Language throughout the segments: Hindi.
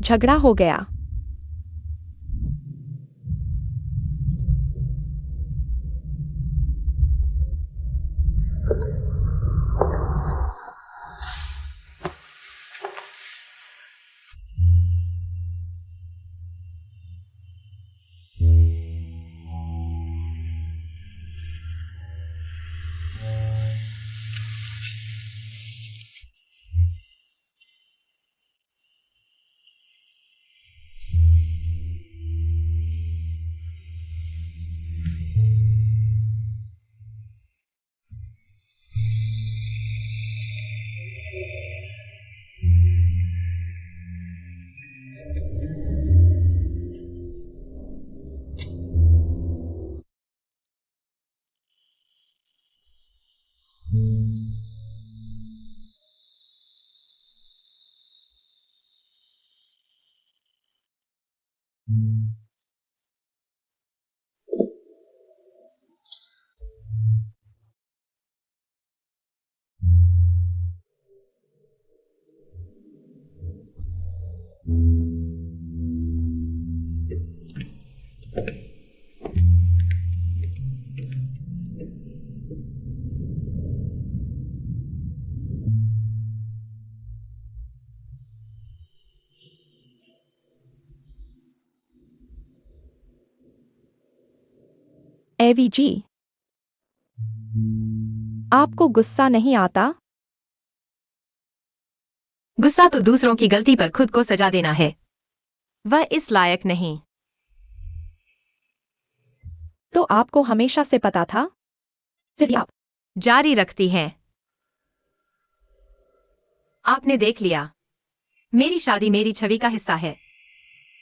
झगड़ा हो गया। एवीजी, आपको गुस्सा नहीं आता? गुस्सा तो दूसरों की गलती पर खुद को सजा देना है। वह इस लायक नहीं। तो आपको हमेशा से पता था? फिर भी आप जारी रखती हैं। आपने देख लिया। मेरी शादी मेरी छवि का हिस्सा है।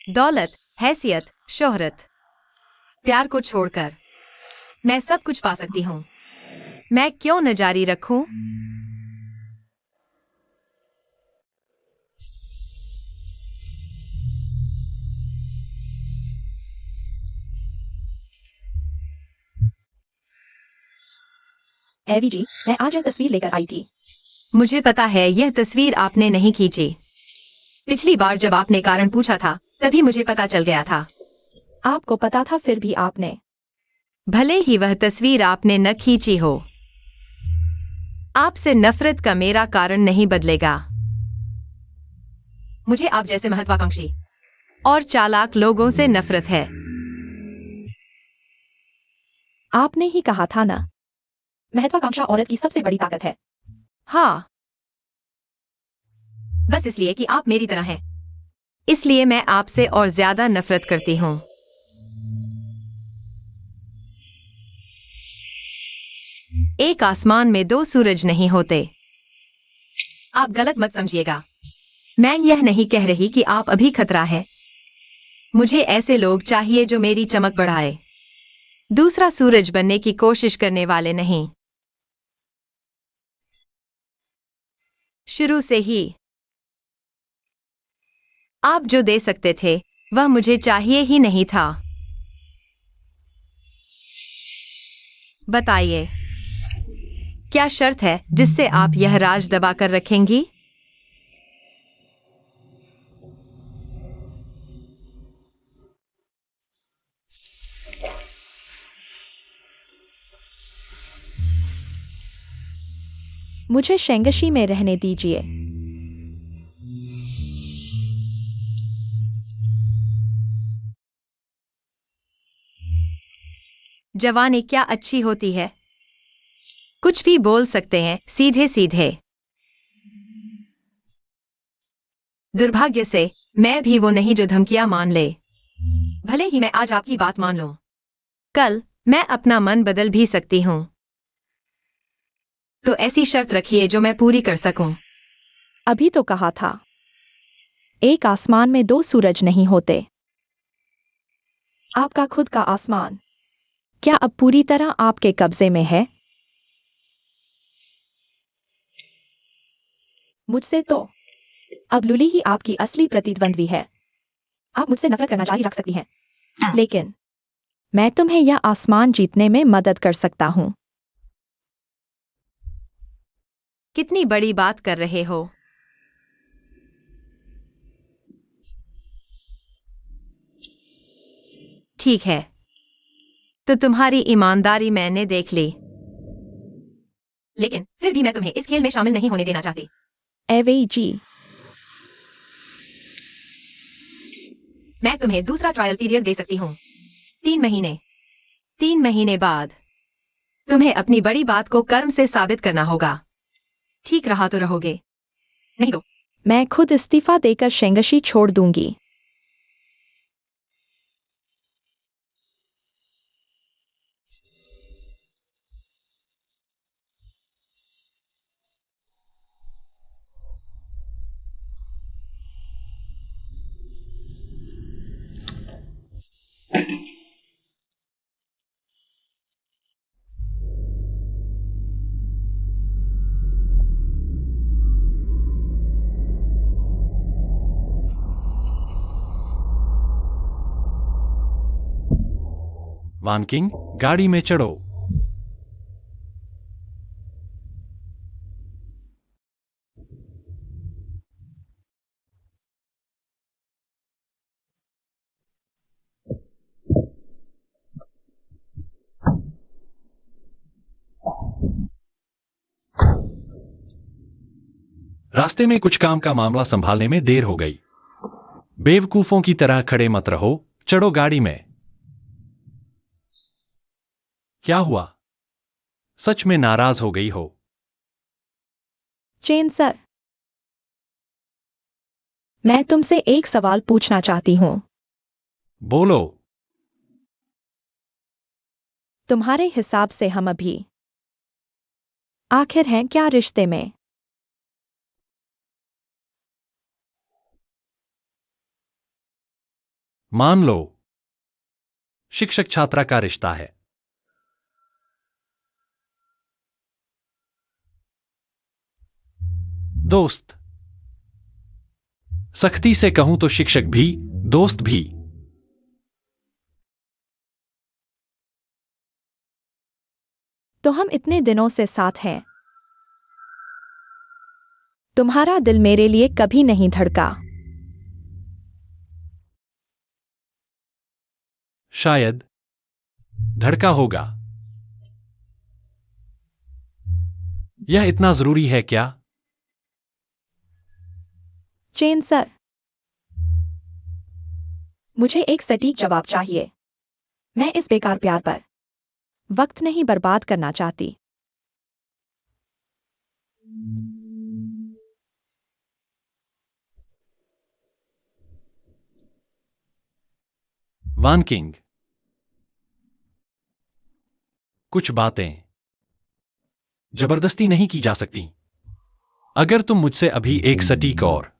दौलत, हैसियत, शोहरत, प्यार को छोड़कर मैं सब कुछ पा सकती हूँ। मैं क्यों न जारी रखूं? एवीजी, मैं आज यह तस्वीर लेकर आई थी। मुझे पता है यह तस्वीर आपने नहीं खींची। पिछली बार जब आपने कारण पूछा था तभी मुझे पता चल गया था। आपको पता था फिर भी आपने। भले ही वह तस्वीर आपने न खींची हो, आपसे नफरत का मेरा कारण नहीं बदलेगा। मुझे आप जैसे महत्वाकांक्षी और चालाक लोगों से नफरत है। आपने ही कहा था ना, महत्वाकांक्षा औरत की सबसे बड़ी ताकत है। हाँ, बस इसलिए कि आप मेरी तरह हैं, इसलिए मैं आपसे और ज्यादा नफरत करती हूँ। एक आसमान में दो सूरज नहीं होते। आप गलत मत समझिएगा। मैं यह नहीं कह रही कि आप अभी खतरा है। मुझे ऐसे लोग चाहिए जो मेरी चमक बढ़ाए, दूसरा सूरज बनने की कोशिश करने वाले नहीं। शुरू से ही आप जो दे सकते थे वह मुझे चाहिए ही नहीं था। बताइए, क्या शर्त है जिससे आप यह राज दबा कर रखेंगी? मुझे शेंगशी में रहने दीजिए। जवानी क्या अच्छी होती है। कुछ भी बोल सकते हैं, सीधे सीधे। दुर्भाग्य से मैं भी वो नहीं जो धमकियां मान ले। भले ही मैं आज आपकी बात मान लूं, कल मैं अपना मन बदल भी सकती हूँ। तो ऐसी शर्त रखिए जो मैं पूरी कर सकूं। अभी तो कहा था, एक आसमान में दो सूरज नहीं होते। आपका खुद का आसमान क्या अब पूरी तरह आपके कब्जे में है? मुझसे तो अब लुली ही आपकी असली प्रतिद्वंद्वी है। आप मुझसे नफरत करना जारी रख सकती हैं, लेकिन मैं तुम्हें यह आसमान जीतने में मदद कर सकता हूं। कितनी बड़ी बात कर रहे हो। ठीक है, तो तुम्हारी ईमानदारी मैंने देख ली, लेकिन फिर भी मैं तुम्हें इस खेल में शामिल नहीं होने देना चाहती। एवेजी, मैं तुम्हें दूसरा ट्रायल पीरियड दे सकती हूँ, 3 महीने। 3 महीने बाद तुम्हें अपनी बड़ी बात को कर्म से साबित करना होगा। ठीक रहा तो रहोगे, नहीं तो मैं खुद इस्तीफा देकर शेंगशी छोड़ दूंगी। वान किंग, गाड़ी में चढ़ो। रास्ते में कुछ काम का मामला संभालने में देर हो गई। बेवकूफों की तरह खड़े मत रहो, चढ़ो गाड़ी में। क्या हुआ? सच में नाराज हो गई हो? चेन सर, मैं तुमसे एक सवाल पूछना चाहती हूँ। बोलो। तुम्हारे हिसाब से हम अभी आखिर हैं क्या रिश्ते में? मान लो, शिक्षक छात्रा का रिश्ता है। दोस्त, सख्ती से कहूं तो शिक्षक भी, दोस्त भी। तो हम इतने दिनों से साथ हैं। तुम्हारा दिल मेरे लिए कभी नहीं धड़का। शायद धड़का होगा। यह इतना जरूरी है क्या? चेन सर, मुझे एक सटीक जवाब चाहिए। मैं इस बेकार प्यार पर वक्त नहीं बर्बाद करना चाहती। वान किंग, कुछ बातें जबरदस्ती नहीं की जा सकती। अगर तुम मुझसे अभी एक सटीक और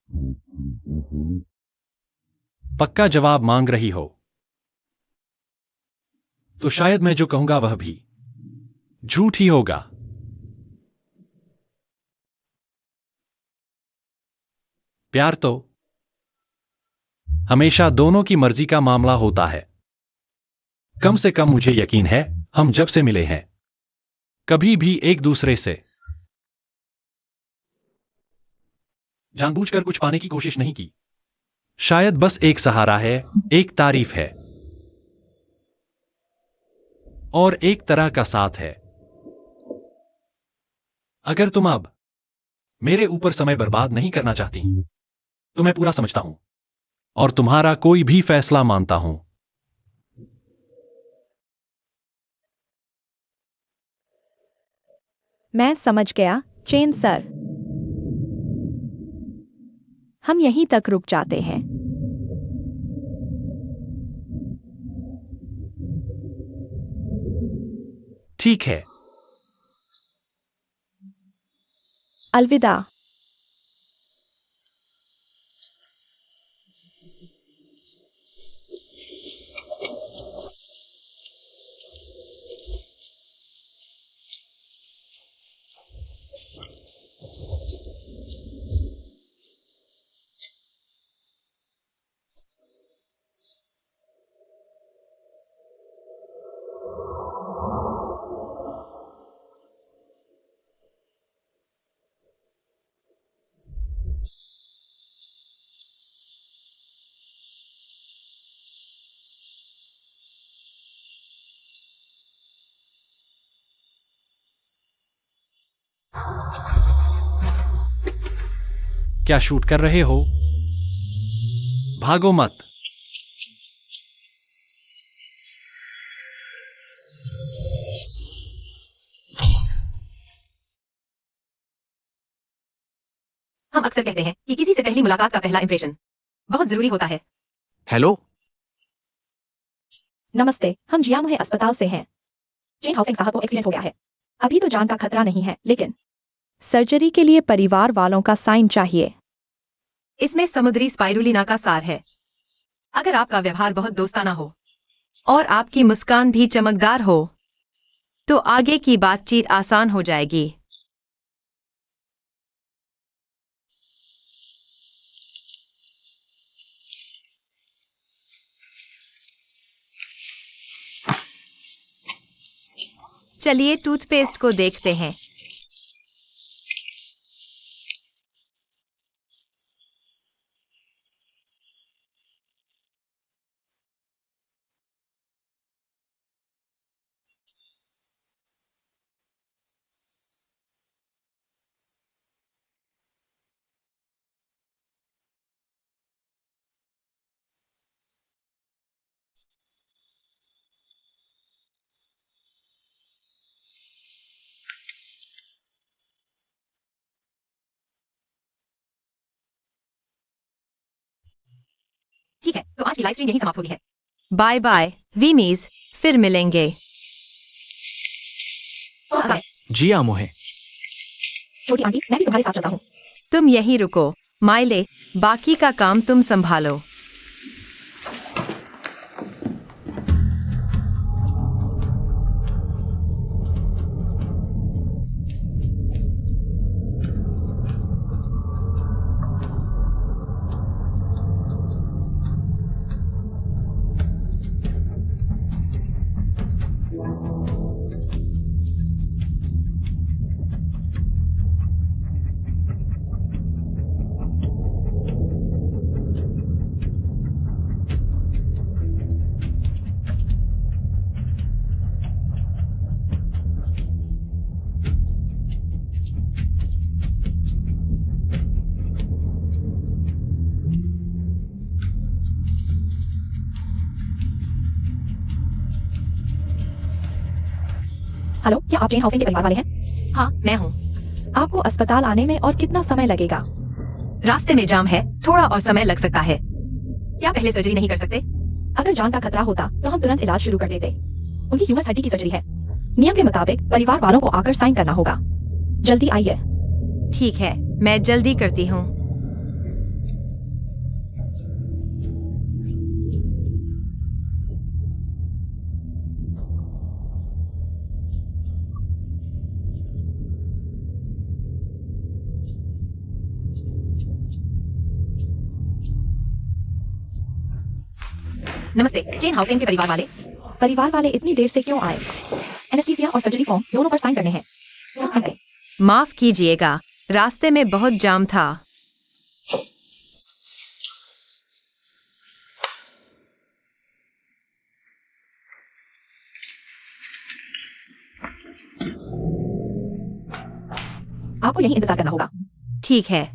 पक्का जवाब मांग रही हो, तो शायद मैं जो कहूंगा वह भी झूठ ही होगा। प्यार तो हमेशा दोनों की मर्जी का मामला होता है। कम से कम मुझे यकीन है, हम जब से मिले हैं कभी भी एक दूसरे से जानबूझकर कुछ पाने की कोशिश नहीं की। शायद बस एक सहारा है, एक तारीफ है और एक तरह का साथ है। अगर तुम अब मेरे ऊपर समय बर्बाद नहीं करना चाहती, तो मैं पूरा समझता हूं और तुम्हारा कोई भी फैसला मानता हूं। मैं समझ गया, चेन सर। हम यहीं तक रुक जाते हैं। ठीक है। अलविदा। क्या शूट कर रहे हो? भागो मत। हम अक्सर कहते हैं कि किसी से पहली मुलाकात का पहला इंप्रेशन बहुत जरूरी होता है। हेलो। नमस्ते, हम जियामुहे अस्पताल से हैं। जेन हाउफिंग साहब को एक्सीडेंट हो गया है। अभी तो जान का खतरा नहीं है, लेकिन सर्जरी के लिए परिवार वालों का साइन चाहिए। इसमें समुद्री स्पाइरुलिना का सार है। अगर आपका व्यवहार बहुत दोस्ताना हो और आपकी मुस्कान भी चमकदार हो तो आगे की बातचीत आसान हो जाएगी। चलिए टूथपेस्ट को देखते हैं। ठीक है, तो आज की लाइव स्ट्रीम यहीं समाप्त होती है। बाय बाय वीमीज, फिर मिलेंगे। जियामुहे। छोटी आंटी, मैं भी तुम्हारे साथ चलता हूँ। तुम यहीं रुको माइले, बाकी का काम तुम संभालो। हेलो, क्या आप जेन हाउफिंग के परिवार वाले हैं? हाँ, मैं हूँ। आपको अस्पताल आने में और कितना समय लगेगा? रास्ते में जाम है, थोड़ा और समय लग सकता है। क्या पहले सर्जरी नहीं कर सकते? अगर जान का खतरा होता तो हम तुरंत इलाज शुरू कर देते। उनकी ह्यूमरस हड्डी की सर्जरी है। नियम के मुताबिक परिवार वालों को आकर साइन करना होगा। जल्दी आइए। ठीक है, मैं जल्दी करती हूँ। नमस्ते, जेन हाउफिंग के परिवार वाले। परिवार वाले इतनी देर से क्यों आए? एनेस्थीसिया और सर्जरी फॉर्म दोनों पर साइन करने हैं। समझे? माफ कीजिएगा, रास्ते में बहुत जाम था। आपको यहीं इंतजार करना होगा। ठीक है।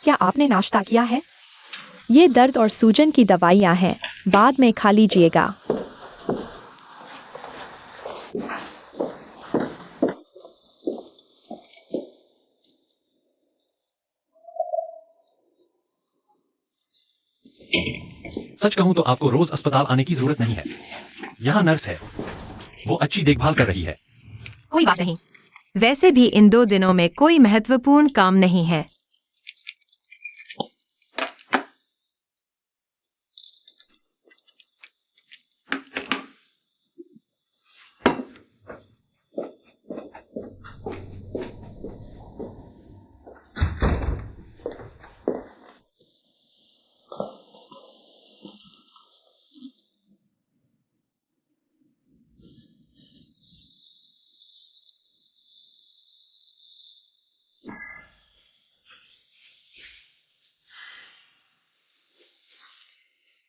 क्या आपने नाश्ता किया है? ये दर्द और सूजन की दवाइयाँ हैं। बाद में खा लीजिएगा। सच कहूं तो आपको रोज अस्पताल आने की जरूरत नहीं है। यहाँ नर्स है, वो अच्छी देखभाल कर रही है। कोई बात नहीं। वैसे भी इन 2 दिनों में कोई महत्वपूर्ण काम नहीं है।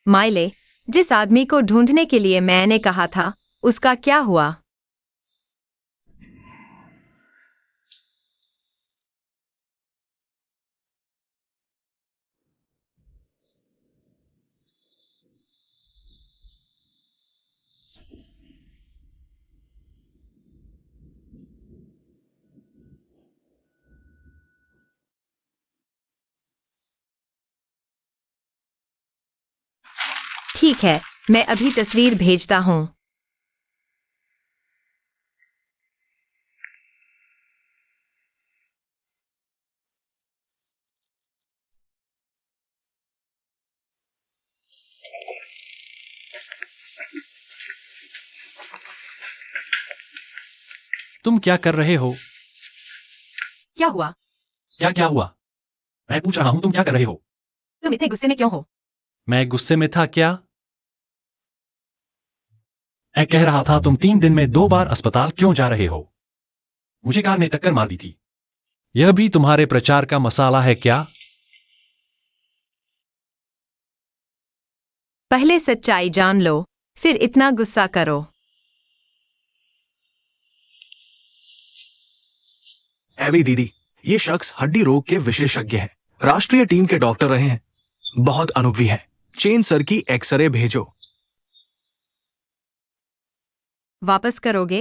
माइले, जिस आदमी को ढूंढने के लिए मैंने कहा था, उसका क्या हुआ? ठीक है, मैं अभी तस्वीर भेजता हूँ। तुम क्या कर रहे हो? क्या हुआ? क्या क्या हुआ? मैं पूछ रहा हूं, तुम क्या कर रहे हो? तुम इतने गुस्से में क्यों हो? मैं गुस्से में था क्या? मैं कह रहा था तुम 3 दिन में 2 बार अस्पताल क्यों जा रहे हो? मुझे कार ने टक्कर मार दी थी। यह भी तुम्हारे प्रचार का मसाला है क्या? पहले सच्चाई जान लो, फिर इतना गुस्सा करो। एवी दीदी, ये शख्स हड्डी रोग के विशेषज्ञ हैं। राष्ट्रीय टीम के डॉक्टर रहे हैं। बहुत अनुभवी है। चेन सर की एक्सरे भेजो। वापस करोगे?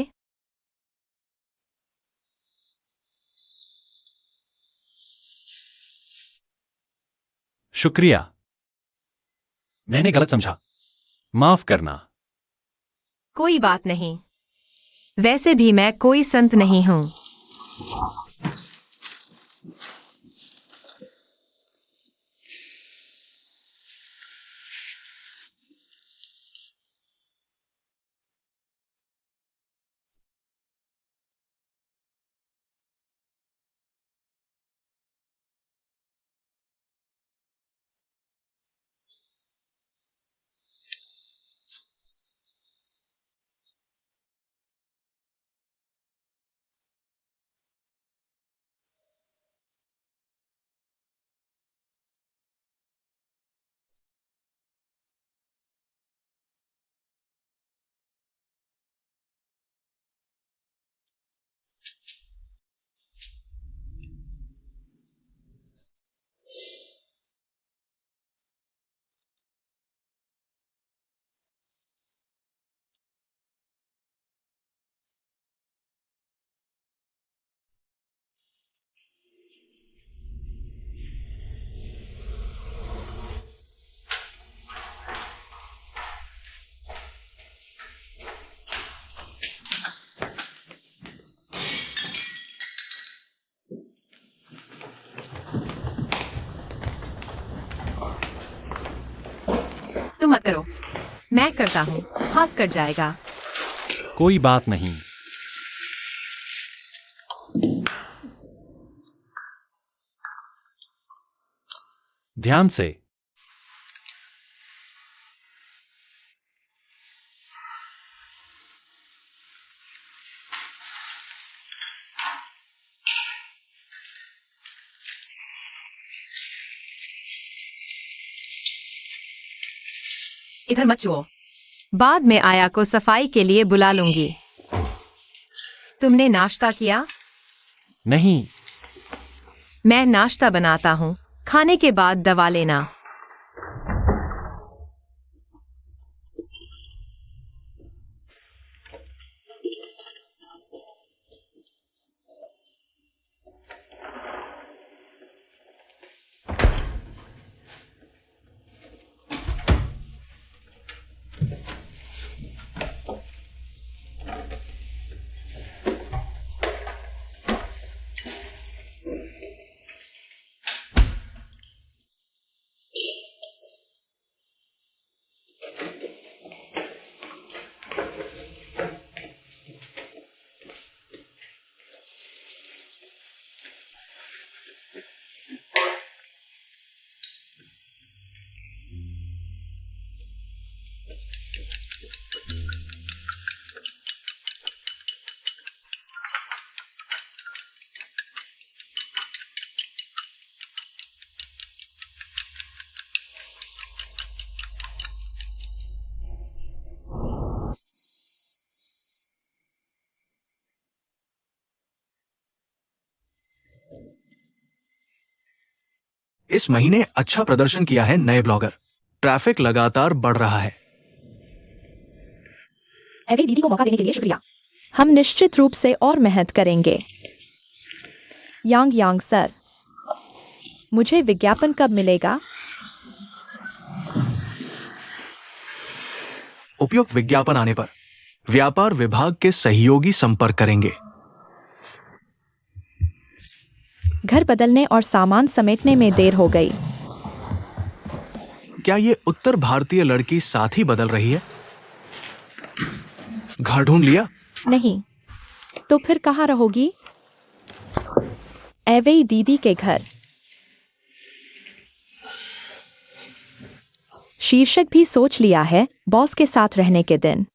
शुक्रिया। मैंने गलत समझा, माफ करना। कोई बात नहीं। वैसे भी मैं कोई संत नहीं हूँ। तुम मत करो, मैं करता हूँ। हाथ कट जाएगा। कोई बात नहीं। ध्यान से। इधर मत छुओ। बाद में आया को सफाई के लिए बुला लूंगी। तुमने नाश्ता किया? नहीं। मैं नाश्ता बनाता हूँ। खाने के बाद दवा लेना। इस महीने अच्छा प्रदर्शन किया है नए ब्लॉगर। ट्रैफिक लगातार बढ़ रहा है। एवे दीदी को मौका देने के लिए शुक्रिया। हम निश्चित रूप से और मेहनत करेंगे। यांग यांग सर, मुझे विज्ञापन कब मिलेगा? उपयुक्त विज्ञापन आने पर व्यापार विभाग के सहयोगी संपर्क करेंगे। घर बदलने और सामान समेटने में देर हो गई। क्या ये उत्तर भारतीय लड़की साथ ही बदल रही है? घर ढूंढ लिया? नहीं, तो फिर कहाँ रहोगी? एवे दीदी के घर। शीर्षक भी सोच लिया है, बॉस के साथ रहने के दिन।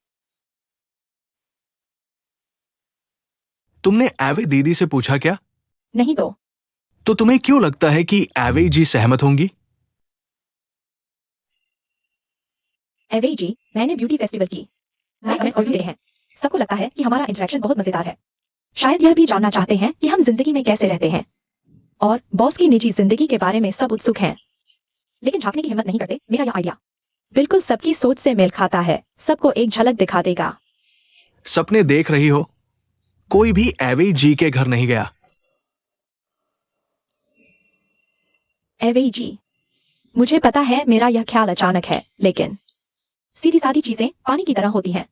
तुमने एवे दीदी से पूछा क्या? नहीं तो तुम्हें क्यों लगता है कि एवे जी सहमत होंगी? एवे जी, मैंने ब्यूटी फेस्टिवल की लाइव हमें और हैं। सबको लगता है कि हमारा इंटरेक्शन बहुत मजेदार है। शायद यह भी जानना चाहते हैं कि हम जिंदगी में कैसे रहते हैं और बॉस की निजी जिंदगी के बारे में सब उत्सुक हैं, लेकिन झांकने की हिम्मत नहीं करते। मेरा यह आइडिया बिल्कुल सबकी सोच से मेल खाता है, सबको एक झलक दिखा देगा। सपने देख रही हो? कोई भी एवे जी के घर नहीं गया। एवे जी, मुझे पता है मेरा यह ख्याल अचानक है, लेकिन सीधी सादी चीजें पानी की तरह होती हैं।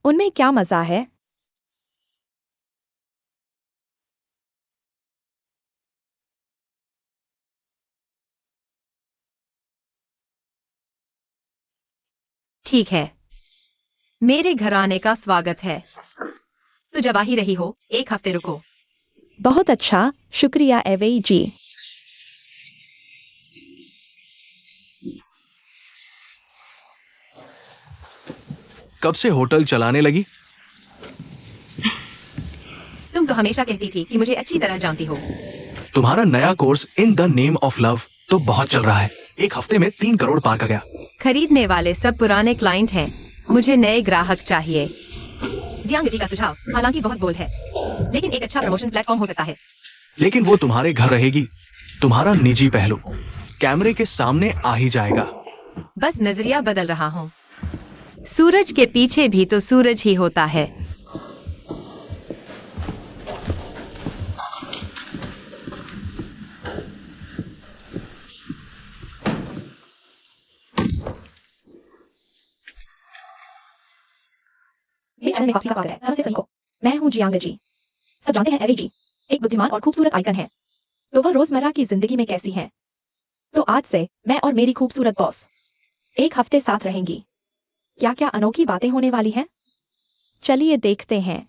उनमें क्या मजा है? ठीक है, मेरे घर आने का स्वागत है। तो जब आ ही रही हो, एक हफ्ते रुको। बहुत अच्छा, शुक्रिया एवे जी। कब से होटल चलाने लगी? तुम तो हमेशा कहती थी कि मुझे अच्छी तरह जानती हो। तुम्हारा नया course in the name of love तो बहुत चल रहा है। एक हफ्ते में 3 करोड़ पार कर गया। खरीदने वाले सब पुराने क्लाइंट हैं। मुझे नए ग्राहक चाहिए। जियांग जी का सुझाव हालांकि बहुत बोल्ड है, लेकिन एक अच्छा प्रमोशन प्लेटफॉर्म हो सकता है। लेकिन वो तुम्हारे घर रहेगी। तुम्हारा निजी पहलू कैमरे के सामने आ ही जाएगा। बस नजरिया बदल रहा हूँ। सूरज के पीछे भी तो सूरज ही होता है। मेरे चैनल में वापसी का स्वागत है। नमस्ते सभी को, मैं हूँ जियांग जी। सब जानते हैं एवे जी एक बुद्धिमान और खूबसूरत आइकन है। तो वह रोजमर्रा की जिंदगी में कैसी हैं? तो आज से मैं और मेरी खूबसूरत बॉस एक हफ्ते साथ रहेंगी। क्या क्या अनोखी बातें होने वाली हैं? चलिए देखते हैं।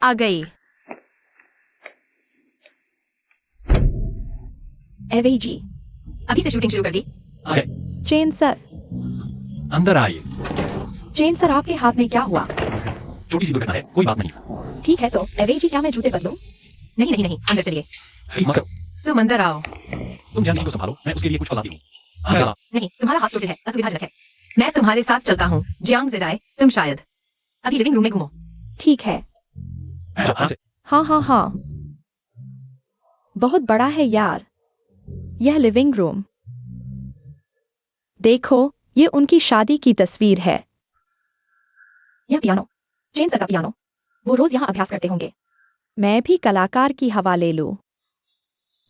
आ गई। एवे जी, अभी से शूटिंग शुरू कर दी। आए, चेन सर। अंदर आइए। चेन सर, आपके हाथ में क्या हुआ? छोटी सी दुर्घटना है, कोई बात नहीं। ठीक है, तो एवे जी क्या मैं जूते बदलूं? नहीं नहीं नहीं, अंदर चलिए। अरे मत करो। तुम अंदर आओ। तुम जानती को संभालो, मैं उसके लिए कुछ लाती हूँ। हाँ, नहीं, तुम्हारा हाथ चोटिल है, असुविधाजनक है। मैं तुम्हारे साथ चलता हूँ। जियांग ज़ेडाई, तुम शायद अभी लिविंग रूम में घूमो। ठीक है। हाँ से। हाँ हाँ हाँ, बहुत बड़ा है यार यह लिविंग रूम। देखो, ये उनकी शादी की तस्वीर है। यह पियानो, चेन सर का पियानो। वो रोज यहाँ अभ्यास करते होंगे। मैं भी कलाकार की हवा ले लूं।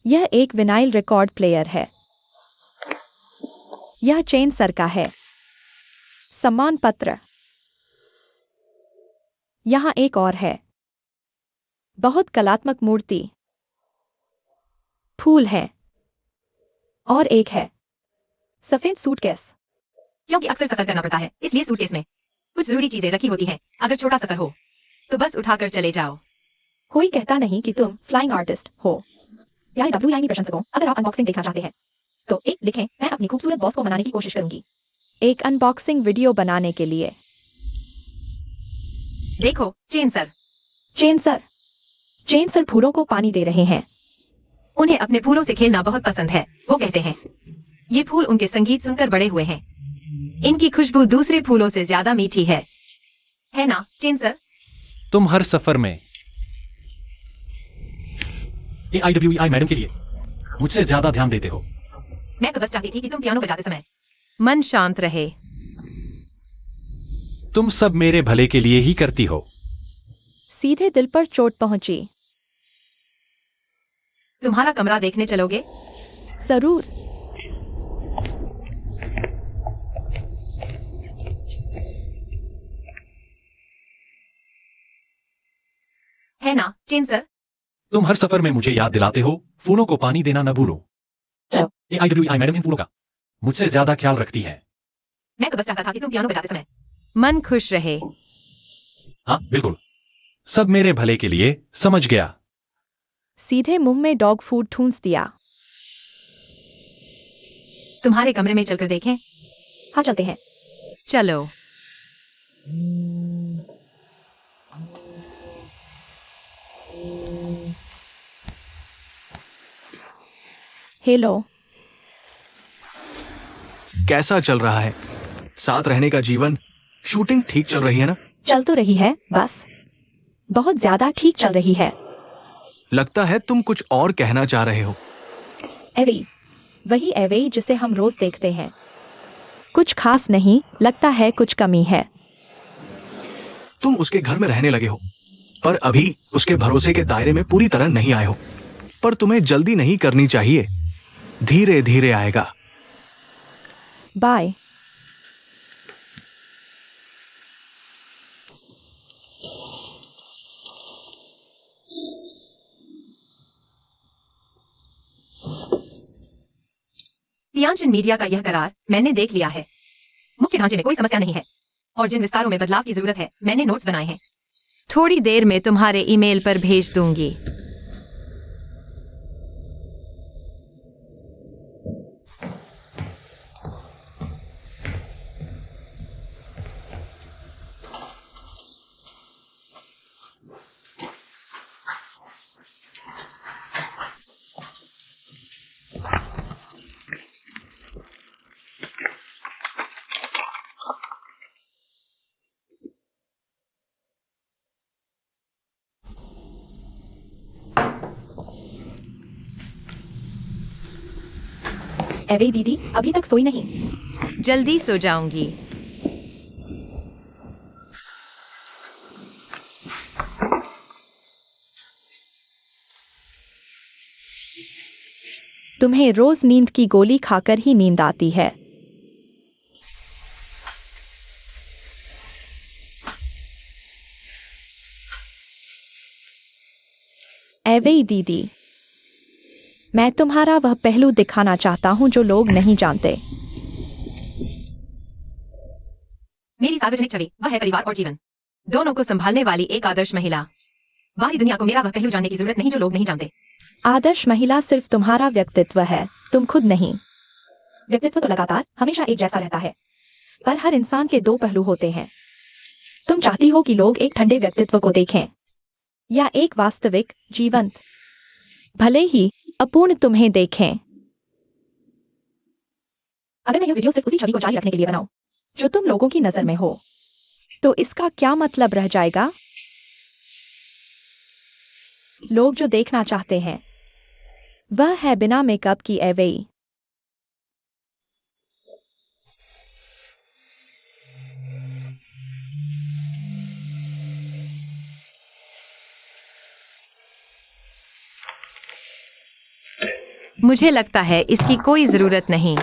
यह एक विनाइल रिकॉर्ड प्लेयर है। यह चेन सर का है। सम्मान पत्र। यहाँ एक और है। बहुत कलात्मक मूर्ति। फूल है। और एक है सफेद सूटकेस। क्योंकि अक्सर सफर करना पड़ता है, इसलिए सूटकेस में कुछ जरूरी चीजें रखी होती हैं। अगर छोटा सफर हो तो बस उठाकर चले जाओ। कोई कहता नहीं कि तुम फ्लाइंग आर्टिस्ट हो। प्यारे WIME प्रशंसकों, अगर आप अनबॉक्सिंग देखना चाहते हैं तो एक लिखें। मैं अपनी खूबसूरत बॉस को मनाने की कोशिश करूंगी। एक अनबॉक्सिंग वीडियो बनाने के लिए। देखो, chain sir. Chain sir. Chain sir फूलों को पानी दे रहे हैं। उन्हें अपने फूलों से खेलना बहुत पसंद है। वो कहते हैं ये फूल उनके संगीत सुनकर बड़े हुए हैं। इनकी खुशबू दूसरे फूलों से ज्यादा मीठी है ना चेन सर? तुम हर सफर में AIWEI मैडम के लिए मुझसे ज्यादा ध्यान देते हो। मैं तो बस चाहती थी कि तुम पियानो बजाते समय मन शांत रहे। तुम सब मेरे भले के लिए ही करती हो। सीधे दिल पर चोट पहुंची। तुम्हारा कमरा देखने चलोगे? जरूर। है ना चेन सर? तुम हर सफर में मुझे याद दिलाते हो, फूलों को पानी देना न भूलो। AIWEI मैडम इन फूलों का मुझसे ज्यादा ख्याल रखती है। मैं तो बस चाहता था कि तुम पियानो बजाते समय मन खुश रहे। हाँ बिल्कुल, सब मेरे भले के लिए, समझ गया। सीधे मुंह में डॉग फूड ठूंस दिया। तुम्हारे कमरे में चलकर देखें? हाँ चलते हैं। चलो। हेलो। कैसा चल रहा है साथ रहने का जीवन? शूटिंग ठीक चल रही है ना? चल तो रही है, बस बहुत ज्यादा ठीक चल रही है। लगता है तुम कुछ और कहना चाह रहे हो। एवी, वही एवी जिसे हम रोज देखते हैं। कुछ खास नहीं, लगता है कुछ कमी है। तुम उसके घर में रहने लगे हो, पर अभी उसके भरोसे के दायरे में पूरी तरह नहीं आए हो। पर तुम्हें जल्दी नहीं करनी चाहिए, धीरे धीरे आएगा। बाय। तियांशिन मीडिया का यह करार मैंने देख लिया है। मुख्य ढांचे में कोई समस्या नहीं है और जिन विस्तारों में बदलाव की जरूरत है मैंने नोट्स बनाए हैं। थोड़ी देर में तुम्हारे ईमेल पर भेज दूंगी। एवी दीदी अभी तक सोई नहीं। जल्दी सो जाऊंगी। तुम्हें रोज नींद की गोली खाकर ही नींद आती है। एवे दीदी, मैं तुम्हारा वह पहलू दिखाना चाहता हूं जो लोग नहीं जानते। मेरी सार्वजनिक छवि वह है परिवार और जीवन दोनों को संभालने वाली एक आदर्श महिला। बाहरी दुनिया को मेरा वह पहलू जानने की जरूरत नहीं जो लोग नहीं जानते। आदर्श महिला सिर्फ तुम्हारा व्यक्तित्व है, तुम खुद नहीं। व्यक्तित्व तो लगातार हमेशा एक जैसा रहता है, पर हर इंसान के दो पहलू होते हैं। तुम चाहती हो कि लोग एक ठंडे व्यक्तित्व को देखें या एक वास्तविक, जीवंत, भले ही अपूर्ण तुम्हें देखें। अगर मैं यह वीडियो सिर्फ उसी छवि को जारी रखने के लिए बनाऊं जो तुम लोगों की नजर में हो, तो इसका क्या मतलब रह जाएगा? लोग जो देखना चाहते हैं वह है बिना मेकअप की एवेई। मुझे लगता है इसकी कोई जरूरत नहीं।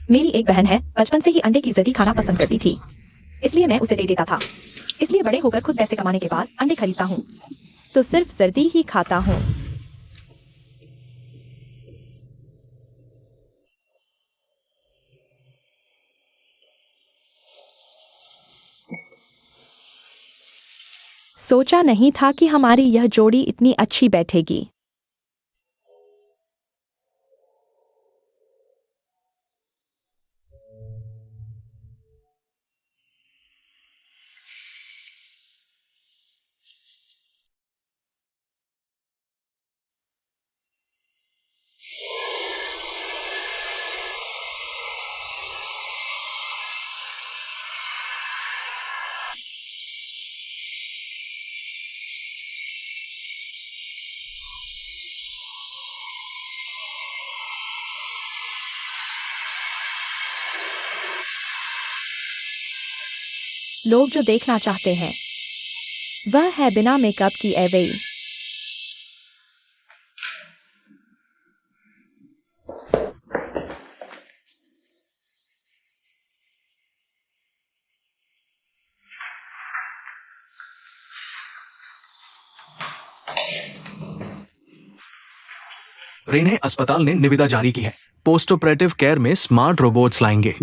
मेरी एक बहन है, बचपन से ही अंडे की जर्दी खाना पसंद करती थी, इसलिए मैं उसे दे देता था। इसलिए बड़े होकर खुद पैसे कमाने के बाद अंडे खरीदता हूँ। तो सिर्फ जर्दी ही खाता हूँ। सोचा नहीं था कि हमारी यह जोड़ी इतनी अच्छी बैठेगी। लोग जो देखना चाहते हैं वह है बिना मेकअप की एवे। रेने अस्पताल ने निविदा जारी की है। पोस्ट ऑपरेटिव केयर में स्मार्ट रोबोट्स लाएंगे।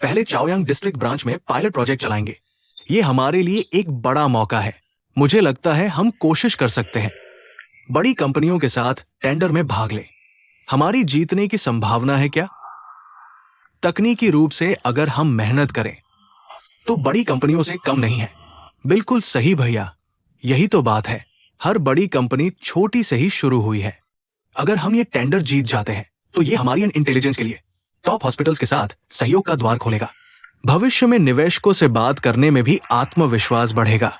पहले चाओयांग डिस्ट्रिक्ट ब्रांच में पायलट प्रोजेक्ट चलाएंगे। ये हमारे लिए एक बड़ा मौका है। मुझे लगता है हम कोशिश कर सकते हैं। बड़ी कंपनियों के साथ टेंडर में भाग ले। हमारी जीतने की संभावना है क्या? तकनीकी रूप से अगर हम मेहनत करें तो बड़ी कंपनियों से कम नहीं है। बिल्कुल सही भैया, यही तो बात है। हर बड़ी कंपनी छोटी से ही शुरू हुई है। अगर हम ये टेंडर जीत जाते हैं तो ये हमारी इंटेलिजेंस के लिए टॉप हॉस्पिटल्स के साथ सहयोग का द्वार खोलेगा। भविष्य में निवेशकों से बात करने में भी आत्मविश्वास बढ़ेगा।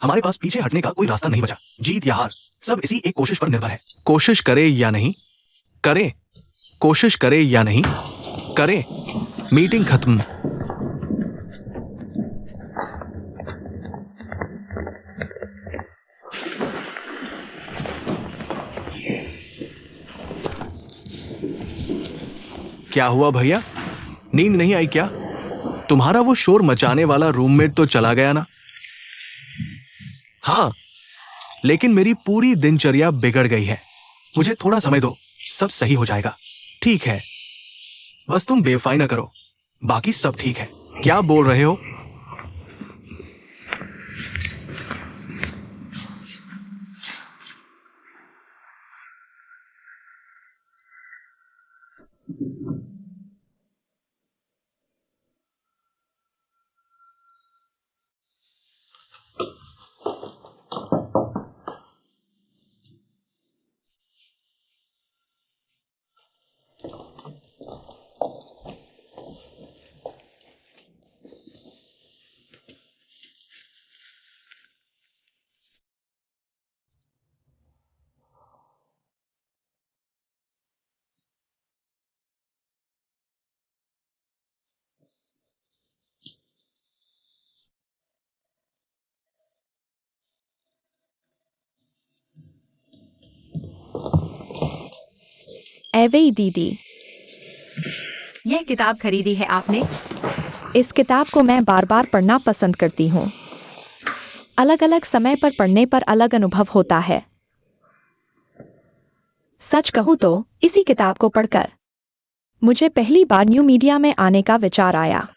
हमारे पास पीछे हटने का कोई रास्ता नहीं बचा। जीत या हार सब इसी एक कोशिश पर निर्भर है। कोशिश करे या नहीं करे, कोशिश करे या नहीं करे। मीटिंग खत्म। क्या हुआ भैया, नींद नहीं आई क्या? तुम्हारा वो शोर मचाने वाला रूममेट तो चला गया ना? हाँ, लेकिन मेरी पूरी दिनचर्या बिगड़ गई है। मुझे थोड़ा समय दो, सब सही हो जाएगा। ठीक है, बस तुम बेवफाई ना करो, बाकी सब ठीक है। क्या बोल रहे हो? एवे दीदी, यह किताब खरीदी है आपने? इस किताब को मैं बार बार पढ़ना पसंद करती हूँ। अलग अलग समय पर पढ़ने पर अलग अनुभव होता है। सच कहूँ तो इसी किताब को पढ़कर मुझे पहली बार न्यू मीडिया में आने का विचार आया।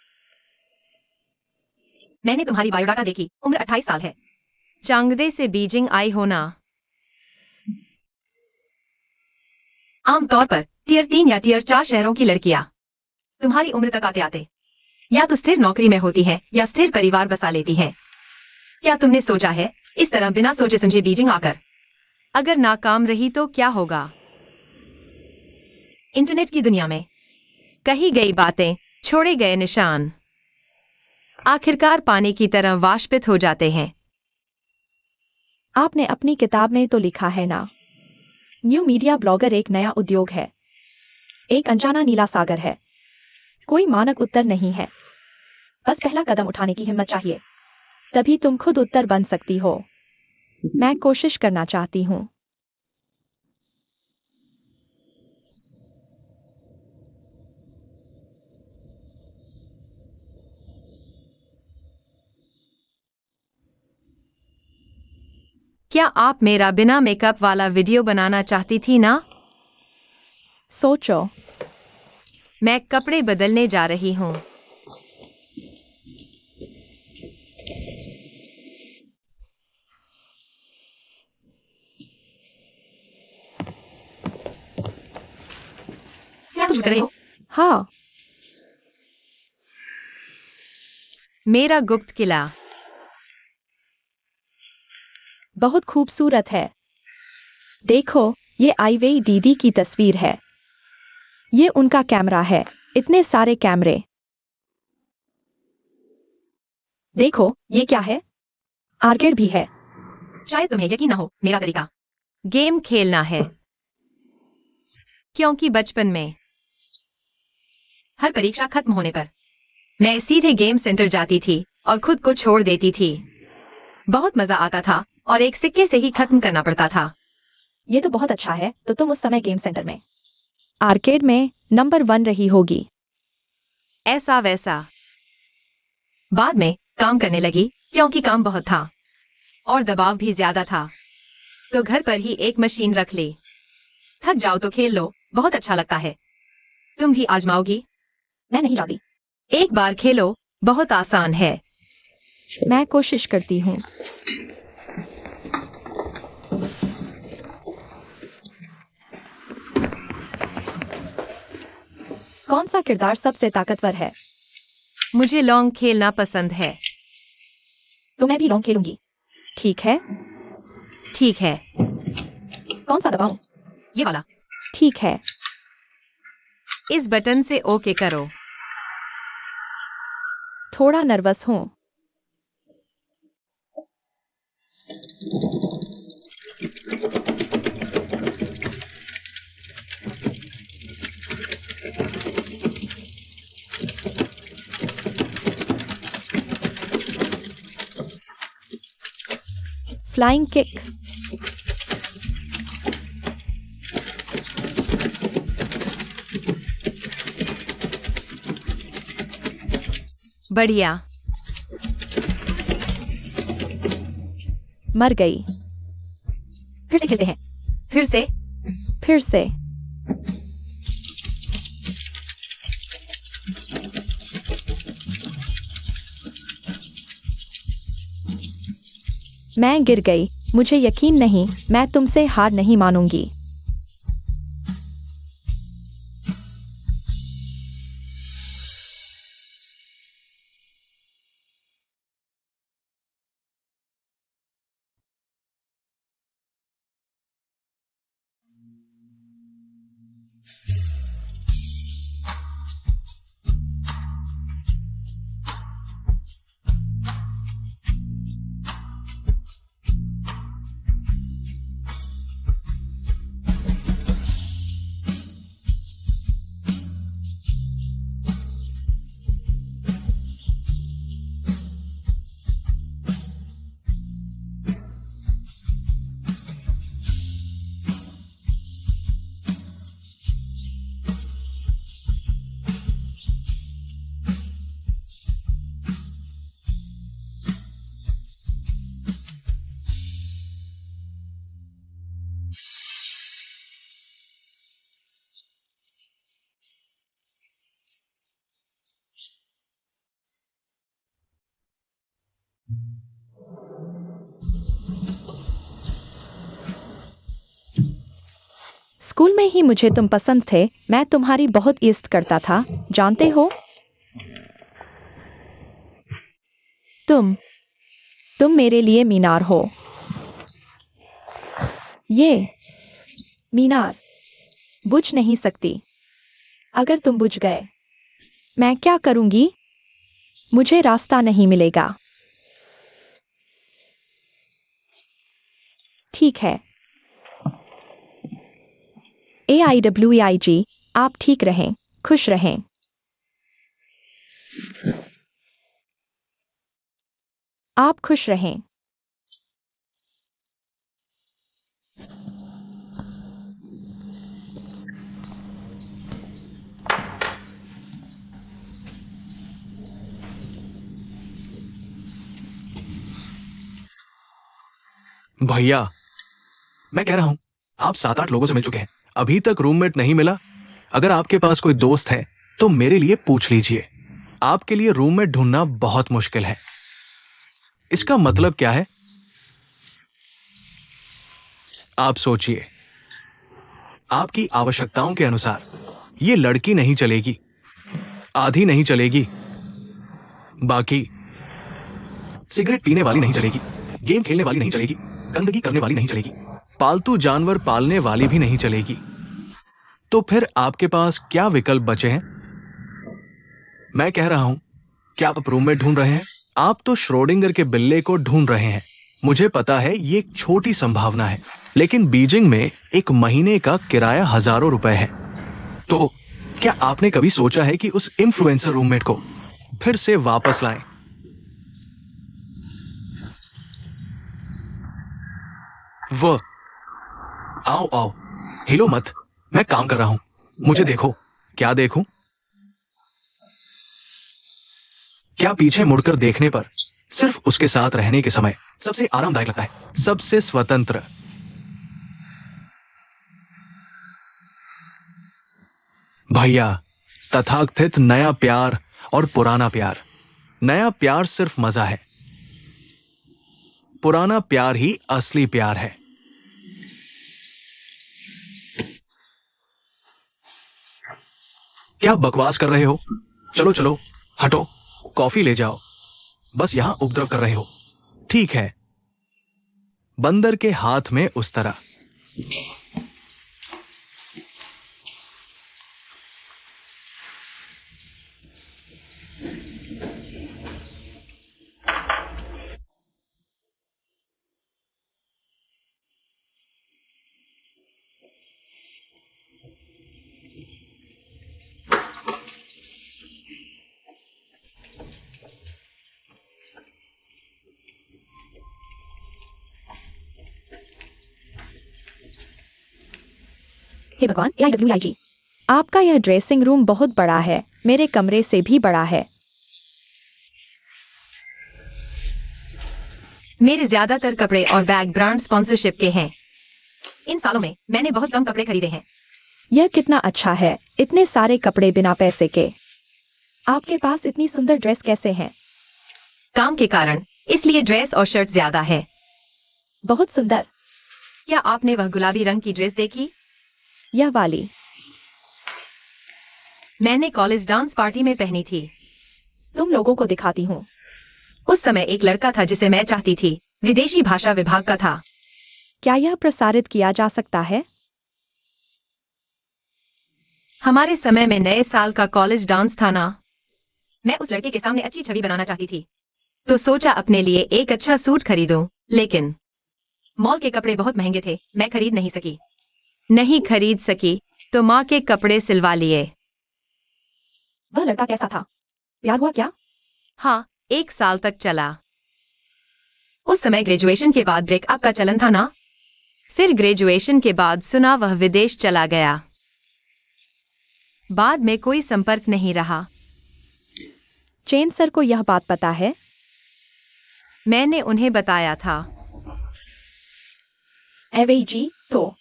मैंने तुम्हारी बायोडाटा देखी। उम्र 28 साल है। चांगदे से बीजिंग आई हो ना? आमतौर पर टियर 3 या टियर 4 शहरों की लड़कियां तुम्हारी उम्र तक आते आते या तो स्थिर नौकरी में होती हैं या स्थिर परिवार बसा लेती हैं। क्या तुमने सोचा है इस तरह बिना सोचे समझे बीजिंग आकर अगर नाकाम रही तो क्या होगा? इंटरनेट की दुनिया में कही गई बातें, छोड़े गए निशान आखिरकार पानी की तरह वाष्पित हो जाते हैं। आपने अपनी किताब में तो लिखा है ना, न्यू मीडिया ब्लॉगर एक नया उद्योग है, एक अनजाना नीला सागर है। कोई मानक उत्तर नहीं है, बस पहला कदम उठाने की हिम्मत चाहिए, तभी तुम खुद उत्तर बन सकती हो। मैं कोशिश करना चाहती हूँ। क्या आप मेरा बिना मेकअप वाला वीडियो बनाना चाहती थी ना? सोचो। मैं कपड़े बदलने जा रही हूँ। क्या कुछ कर रहे हो? हाँ, मेरा गुप्त किला। बहुत खूबसूरत है। देखो, ये आईवेई दीदी की तस्वीर है। ये उनका कैमरा है। इतने सारे कैमरे। देखो, ये क्या है? आर्केड भी है। शायद तुम्हें यकीन न हो, मेरा तरीका गेम खेलना है। क्योंकि बचपन में हर परीक्षा खत्म होने पर मैं सीधे गेम सेंटर जाती थी और खुद को छोड़ देती थी। बहुत मजा आता था और एक सिक्के से ही खत्म करना पड़ता था। ये तो बहुत अच्छा है। तो तुम उस समय गेम सेंटर में आर्केड में नंबर 1 रही होगी। ऐसा वैसा। बाद में काम करने लगी क्योंकि काम बहुत था और दबाव भी ज्यादा था, तो घर पर ही एक मशीन रख ली। थक जाओ तो खेल लो, बहुत अच्छा लगता है। तुम भी आजमाओगी? मैं नहीं जाती। एक बार खेलो, बहुत आसान है। मैं कोशिश करती हूँ। कौन सा किरदार सबसे ताकतवर है? मुझे लॉन्ग खेलना पसंद है। तो मैं भी लॉन्ग खेलूंगी। ठीक है। ठीक है। कौन सा दबाऊं? ये वाला। ठीक है। इस बटन से ओके करो। थोड़ा नर्वस हूँ। Flying kick. बढ़िया। मर गई। फिर से खेलते हैं। फिर से। फिर से। मैं गिर गई। मुझे यकीन नहीं, मैं तुमसे हार नहीं मानूंगी। स्कूल में ही मुझे तुम पसंद थे। मैं तुम्हारी बहुत इज्जत करता था, जानते हो? तुम मेरे लिए मीनार हो। ये मीनार बुझ नहीं सकती। अगर तुम बुझ गए, मैं क्या करूंगी? मुझे रास्ता नहीं मिलेगा। ठीक है। AIWEIG, आप ठीक रहें, खुश रहें। आप खुश रहें। भैया, मैं कह रहा हूं, आप 7-8 लोगों से मिल चुके हैं, अभी तक रूममेट नहीं मिला। अगर आपके पास कोई दोस्त है तो मेरे लिए पूछ लीजिए। आपके लिए रूममेट ढूंढना बहुत मुश्किल है। इसका मतलब क्या है? आप सोचिए, आपकी आवश्यकताओं के अनुसार ये लड़की नहीं चलेगी, आधी नहीं चलेगी, बाकी सिगरेट पीने वाली नहीं चलेगी, गेम खेलने वाली नहीं चलेगी, गंदगी करने वाली नहीं चलेगी, पालतू जानवर पालने वाली भी नहीं चलेगी। तो फिर आपके पास क्या विकल्प बचे हैं? मैं कह रहा हूं, क्या आप रूममेट ढूंढ रहे हैं? आप तो श्रोडिंगर के बिल्ले को ढूंढ रहे हैं। मुझे पता है ये एक छोटी संभावना है, लेकिन बीजिंग में एक महीने का किराया हजारों रुपए है। तो क्या आपने कभी सोचा है कि उस इन्फ्लुएंसर रूममेट को फिर से वापस लाएं? वो आओ आओ, हिलो मत, मैं काम कर रहा हूं, मुझे देखो। क्या देखूं? क्या पीछे मुड़कर देखने पर सिर्फ उसके साथ रहने के समय सबसे आरामदायक लगता है, सबसे स्वतंत्र? भैया, तथाकथित नया प्यार और पुराना प्यार। नया प्यार सिर्फ मजा है, पुराना प्यार ही असली प्यार है। क्या बकवास कर रहे हो? चलो चलो, हटो, कॉफी ले जाओ। बस यहां उपद्रव कर रहे हो। ठीक है, बंदर के हाथ में उस तरह। हे भगवान, AIWIG, आपका यह ड्रेसिंग रूम बहुत बड़ा है, मेरे कमरे से भी बड़ा है। मेरे ज्यादातर कपड़े और बैग ब्रांड स्पॉन्सरशिप के हैं। इन सालों में मैंने बहुत कम कपड़े खरीदे हैं। यह कितना अच्छा है, इतने सारे कपड़े बिना पैसे के। आपके पास इतनी सुंदर ड्रेस कैसे हैं? काम के कारण, इसलिए ड्रेस और शर्ट ज्यादा है। बहुत सुंदर। क्या आपने वह गुलाबी रंग की ड्रेस देखी? यह वाली मैंने कॉलेज डांस पार्टी में पहनी थी। तुम लोगों को दिखाती हूँ। उस समय एक लड़का था जिसे मैं चाहती थी, विदेशी भाषा विभाग का था। क्या यह प्रसारित किया जा सकता है? हमारे समय में नए साल का कॉलेज डांस था ना। मैं उस लड़के के सामने अच्छी छवि बनाना चाहती थी, तो सोचा अपने लिए एक अच्छा सूट खरीदूं, लेकिन मॉल के कपड़े बहुत महंगे थे, मैं खरीद नहीं सकी, तो माँ के कपड़े सिलवा लिए। वह लड़का कैसा था? प्यार हुआ क्या? हाँ, 1 साल तक चला। उस समय ग्रेजुएशन के बाद ब्रेकअप का चलन था ना। फिर ग्रेजुएशन के बाद सुना वह विदेश चला गया। बाद में कोई संपर्क नहीं रहा। चेन सर को यह बात पता है? मैंने उन्हें बताया था। AIWIG, तो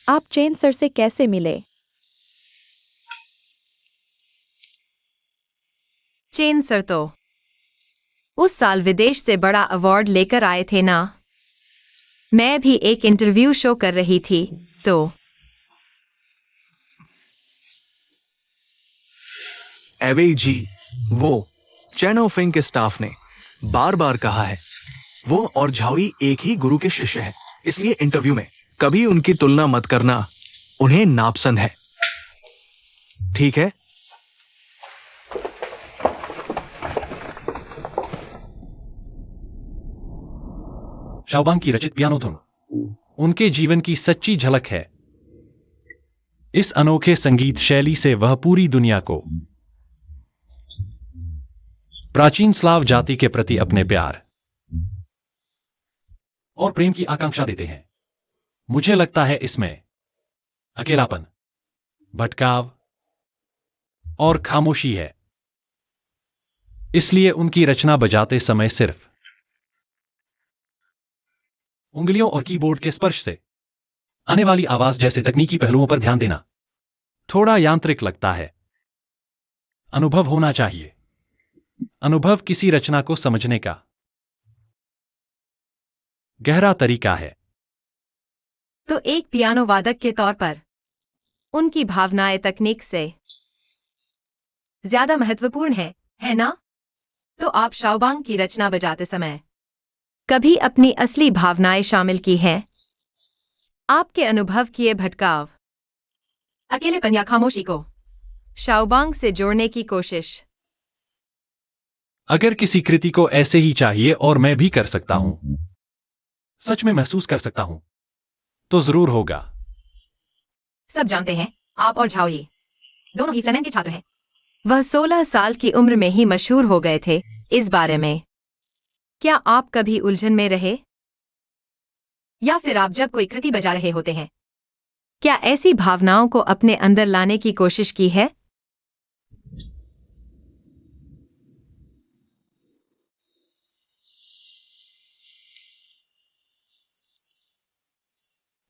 आप चेन सर से कैसे मिले? चेन सर तो उस साल विदेश से बड़ा अवार्ड लेकर आए थे ना। मैं भी एक इंटरव्यू शो कर रही थी, तो AIWIG, वो चैनोफिंग के स्टाफ ने बार बार कहा है, वो और झाओई एक ही गुरु के शिष्य हैं, इसलिए इंटरव्यू में कभी उनकी तुलना मत करना, उन्हें नापसंद है। ठीक है? शाओबांग की रचित पियानो धुन उनके जीवन की सच्ची झलक है। इस अनोखे संगीत शैली से वह पूरी दुनिया को प्राचीन स्लाव जाति के प्रति अपने प्यार और प्रेम की आकांक्षा देते हैं। मुझे लगता है इसमें अकेलापन, भटकाव और खामोशी है। इसलिए उनकी रचना बजाते समय सिर्फ उंगलियों और कीबोर्ड के स्पर्श से आने वाली आवाज जैसे तकनीकी पहलुओं पर ध्यान देना थोड़ा यांत्रिक लगता है। अनुभव होना चाहिए। अनुभव किसी रचना को समझने का गहरा तरीका है। तो एक पियानो वादक के तौर पर उनकी भावनाएं तकनीक से ज्यादा महत्वपूर्ण है ना? तो आप शाओबांग की रचना बजाते समय कभी अपनी असली भावनाएं शामिल की हैं? आपके अनुभव किए भटकाव, अकेलेपन या खामोशी को शाओबांग से जोड़ने की कोशिश। अगर किसी कृति को ऐसे ही चाहिए और मैं भी कर सकता हूं, सच में महसूस कर सकता हूं, तो जरूर होगा। सब जानते हैं आप और झाओ ये दोनों ही फ्लेमेंट के छात्र हैं। वह 16 साल की उम्र में ही मशहूर हो गए थे। इस बारे में क्या आप कभी उलझन में रहे? या फिर आप जब कोई कृति बजा रहे होते हैं, क्या ऐसी भावनाओं को अपने अंदर लाने की कोशिश की है?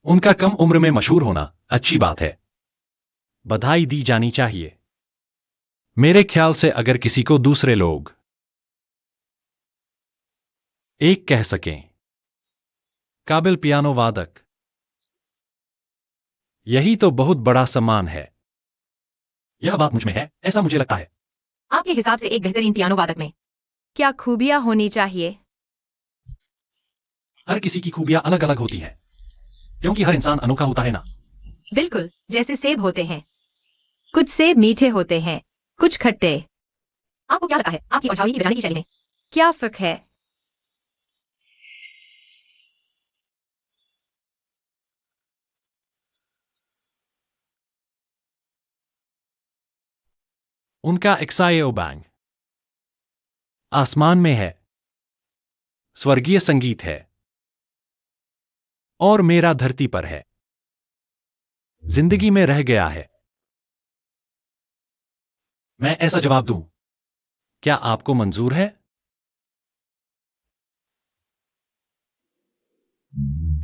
उनका कम उम्र में मशहूर होना अच्छी बात है, बधाई दी जानी चाहिए। मेरे ख्याल से अगर किसी को दूसरे लोग एक कह सकें, काबिल पियानो वादक, यही तो बहुत बड़ा सम्मान है। यह बात मुझ में है, ऐसा मुझे लगता है। आपके हिसाब से एक बेहतरीन पियानो वादक में क्या खूबियां होनी चाहिए? हर किसी की खूबियां अलग अलग होती हैं, क्योंकि हर इंसान अनोखा होता है ना। बिल्कुल, जैसे सेब होते हैं, कुछ सेब मीठे होते हैं, कुछ खट्टे। आपको क्या लगता है आपकी और झाओ की बजाने की शैली में क्या फर्क है? उनका एक्साओ बैंग आसमान में है, स्वर्गीय संगीत है, और मेरा धरती पर है, जिंदगी में रह गया है। मैं ऐसा जवाब दूं, क्या आपको मंजूर है?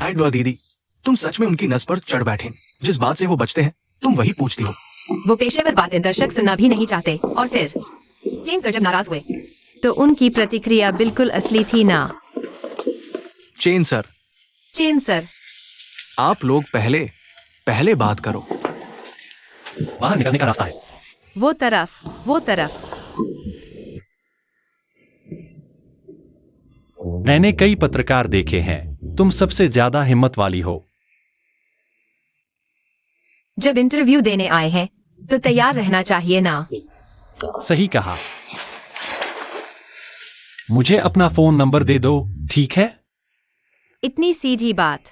एडवा दीदी, तुम सच में उनकी नस पर चढ़ बैठे। जिस बात से वो बचते हैं तुम वही पूछती हो। वो पेशेवर बातें दर्शक सुनना भी नहीं चाहते। और फिर चेन सर जब नाराज हुए तो उनकी प्रतिक्रिया बिल्कुल असली थी ना? चेन सर, आप लोग पहले बात करो। बाहर निकलने का रास्ता है। वो तरफ। मैंने कई पत्रकार देखे हैं, तुम सबसे ज्यादा हिम्मत वाली हो। जब इंटरव्यू देने आए हैं तो तैयार रहना चाहिए ना? सही कहा। मुझे अपना फोन नंबर दे दो, ठीक है? इतनी सीधी बात।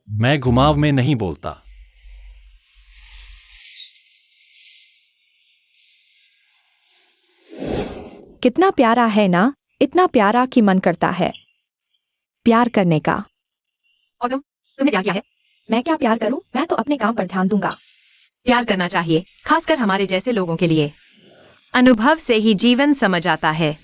मैं घुमाव में नहीं बोलता। कितना प्यारा है ना, इतना प्यारा कि मन करता है प्यार करने का। और तुमने प्यार किया है? मैं क्या प्यार करूं, मैं तो अपने काम पर ध्यान दूंगा। प्यार करना चाहिए, खासकर हमारे जैसे लोगों के लिए। अनुभव से ही जीवन समझ आता है।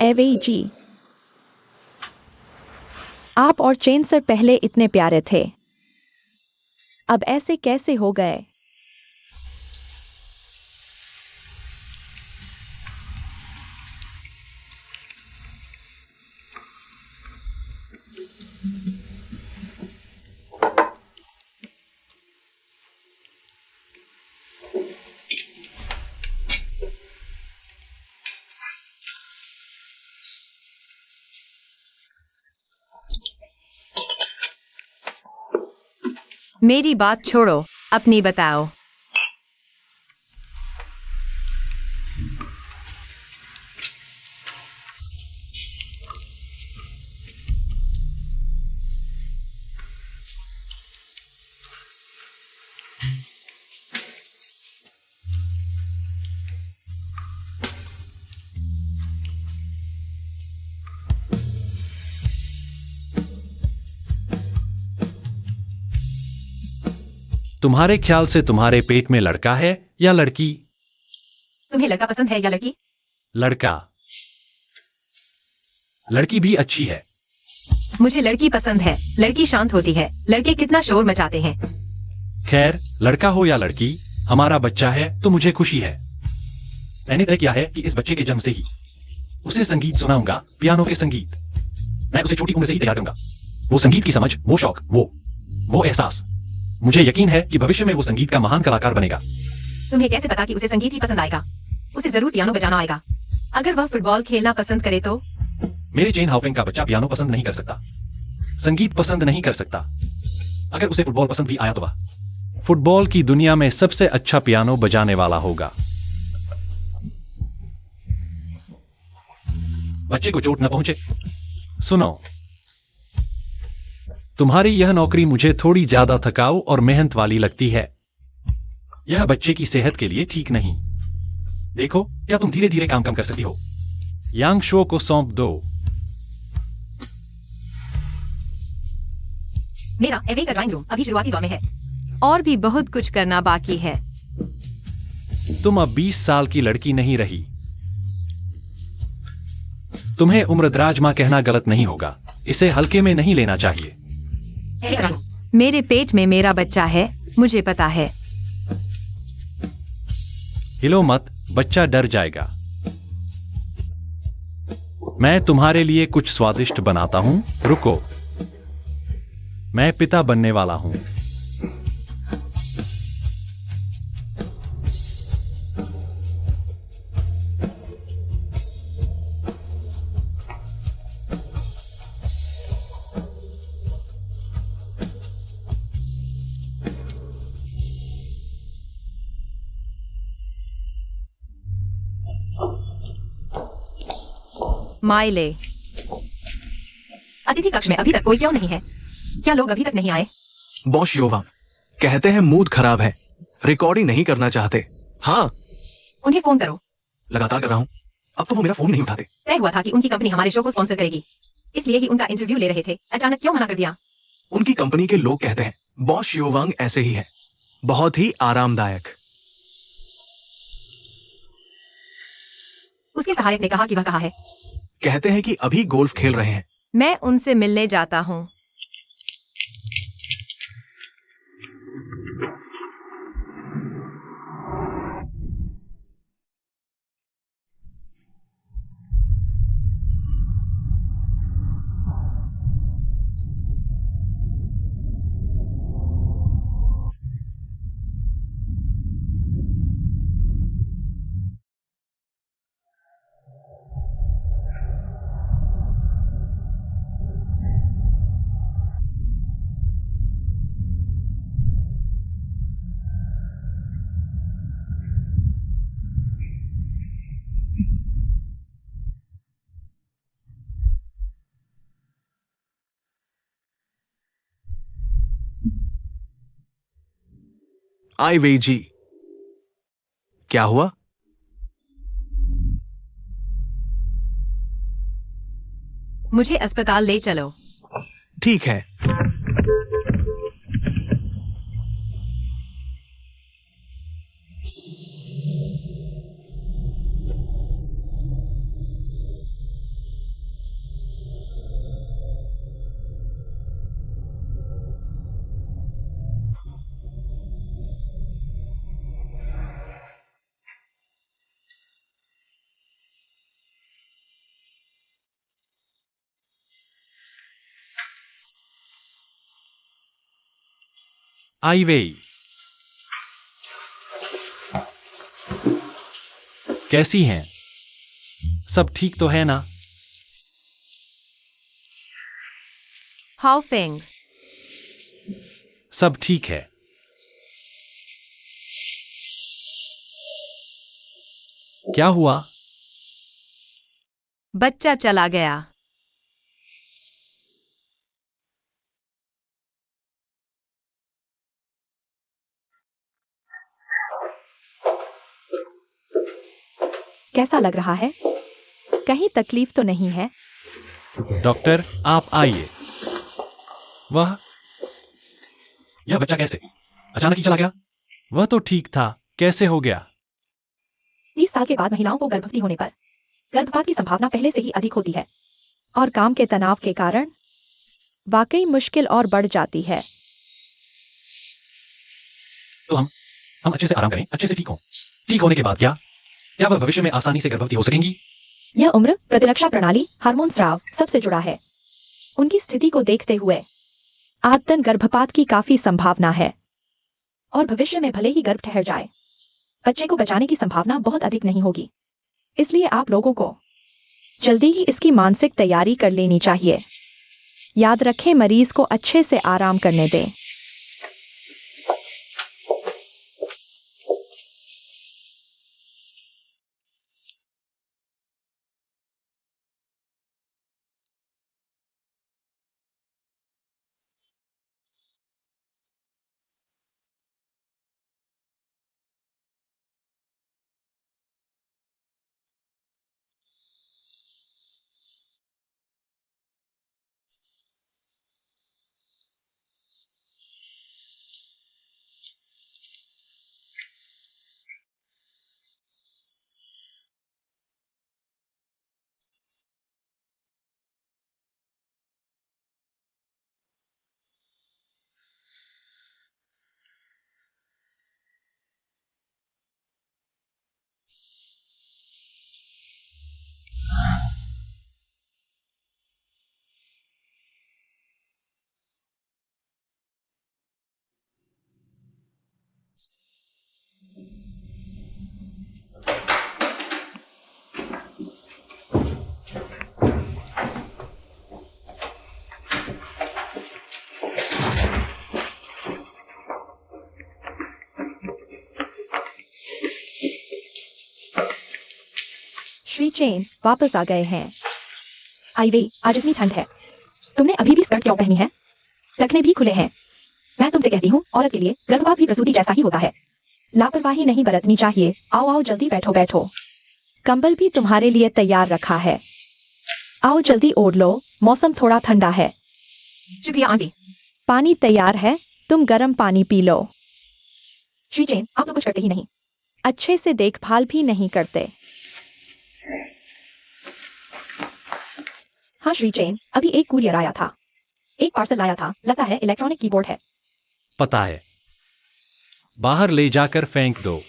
एवेई जी, आप और चेन सर पहले इतने प्यारे थे, अब ऐसे कैसे हो गए? मेरी बात छोड़ो, अपनी बताओ। तुम्हारे ख्याल से तुम्हारे पेट में लड़का है या लड़की? तुम्हें लड़का पसंद है या लड़की? लड़का। लड़की भी अच्छी है। मुझे लड़की पसंद है। लड़की शांत होती है। लड़के कितना शोर मचाते हैं। खैर, लड़का हो या लड़की, हमारा बच्चा है तो मुझे खुशी है। मैंने तय किया है कि इस बच्चे के जन्म से ही उसे संगीत सुनाऊंगा, पियानो के संगीत। मैं उसे छोटी उम्र से ही तैयार करूंगा। वो संगीत की समझ, वो शौक, वो एहसास। मुझे यकीन है कि भविष्य में वो संगीत का महान कलाकार बनेगा। तुम्हें कैसे पता कि उसे संगीत ही पसंद आएगा? उसे जरूर पियानो बजाना आएगा। अगर वह फुटबॉल खेलना पसंद करे तो? मेरे चेन हाउफिंग का बच्चा पियानो पसंद नहीं कर सकता, संगीत पसंद नहीं कर सकता। अगर उसे फुटबॉल पसंद भी आया तो वह फुटबॉल की दुनिया में सबसे अच्छा पियानो बजाने वाला होगा। बच्चे को चोट न पहुंचे। सुनो, तुम्हारी यह नौकरी मुझे थोड़ी ज्यादा थकाऊ और मेहनत वाली लगती है। यह बच्चे की सेहत के लिए ठीक नहीं। देखो, क्या तुम धीरे धीरे काम कम कर सकती हो? यांग शो को सौंप दो। मेरा एवे का ड्राइंग रूम अभी शुरुआती दौर में है। और भी बहुत कुछ करना बाकी है। तुम अब 20 साल की लड़की नहीं रही। तुम्हें उम्रदराज मां कहना गलत नहीं होगा। इसे हल्के में नहीं लेना चाहिए। एवे का ड्राइंग रूम। मेरे पेट में मेरा बच्चा है, मुझे पता है। हिलो मत, बच्चा डर जाएगा। मैं तुम्हारे लिए कुछ स्वादिष्ट बनाता हूं, रुको। मैं पिता बनने वाला हूं। माइले, अतिथि कक्ष में अभी तक कोई क्यों नहीं है? क्या लोग अभी तक नहीं आए? बॉस योवा कहते हैं मूड खराब है, रिकॉर्डिंग नहीं करना चाहते। हाँ, उन्हें फोन करो। लगातार कर रहा हूँ। अब तो वो मेरा फोन नहीं उठाते। तय हुआ था कि उनकी कंपनी हमारे शो को स्पॉन्सर करेगी, इसलिए ही उनका इंटरव्यू ले रहे थे। अचानक क्यों मना कर दिया? उनकी कंपनी के लोग कहते हैं बॉस शियोवांग ऐसे ही है, बहुत ही आरामदायक। उसके सहायक ने कहा कि वह कहाँ है। कहते हैं कि अभी गोल्फ खेल रहे हैं। मैं उनसे मिलने जाता हूँ। आई वे जी, क्या हुआ? मुझे अस्पताल ले चलो। ठीक है। आई वेई, कैसी हैं? सब ठीक तो है ना? हाउफिंग, सब ठीक है। क्या हुआ? बच्चा चला गया। कैसा लग रहा है? कहीं तकलीफ तो नहीं है? डॉक्टर, आप आइए। वह यह बच्चा कैसे अचानक ही चला गया? वह तो ठीक था, कैसे हो गया? 30 साल के बाद महिलाओं को गर्भवती होने पर गर्भपात की संभावना पहले से ही अधिक होती है और काम के तनाव के कारण वाकई मुश्किल और बढ़ जाती है। तो हम अच्छे से आराम करें, अच्छे से ठीक हों। ठीक होने के बाद क्या वह भविष्य में आसानी से गर्भवती हो सकेंगी? यह उम्र, प्रतिरक्षा प्रणाली, हार्मोन स्राव सबसे जुड़ा है। उनकी स्थिति को देखते हुए आदतन गर्भपात की काफी संभावना है और भविष्य में भले ही गर्भ ठहर जाए, बच्चे को बचाने की संभावना बहुत अधिक नहीं होगी। इसलिए आप लोगों को जल्दी ही इसकी मानसिक तैयारी कर लेनी चाहिए। याद रखें, मरीज को अच्छे से आराम करने दें। श्री चेन वापस आ गए हैं। आईवे, आज इतनी ठंड है, तुमने अभी भी स्कर्ट क्यों पहनी है? टखने भी खुले हैं। मैं तुमसे कहती हूँ, औरत के लिए गर्भपात भी प्रसूति जैसा ही होता है। लापरवाही नहीं बरतनी चाहिए। आओ आओ, जल्दी बैठो बैठो। कंबल भी तुम्हारे लिए तैयार रखा है। आओ जल्दी ओढ़ लो, मौसम थोड़ा ठंडा है। शुक्रिया आंटी। पानी तैयार है, तुम गर्म पानी पी लो। श्री चेन, आप तो कुछ करते ही नहीं, अच्छे से देखभाल भी नहीं करते। हाँ श्री चेन, अभी एक कुरियर आया था, एक पार्सल लाया था, लगता है इलेक्ट्रॉनिक कीबोर्ड है। पता है, बाहर ले जाकर फेंक दो।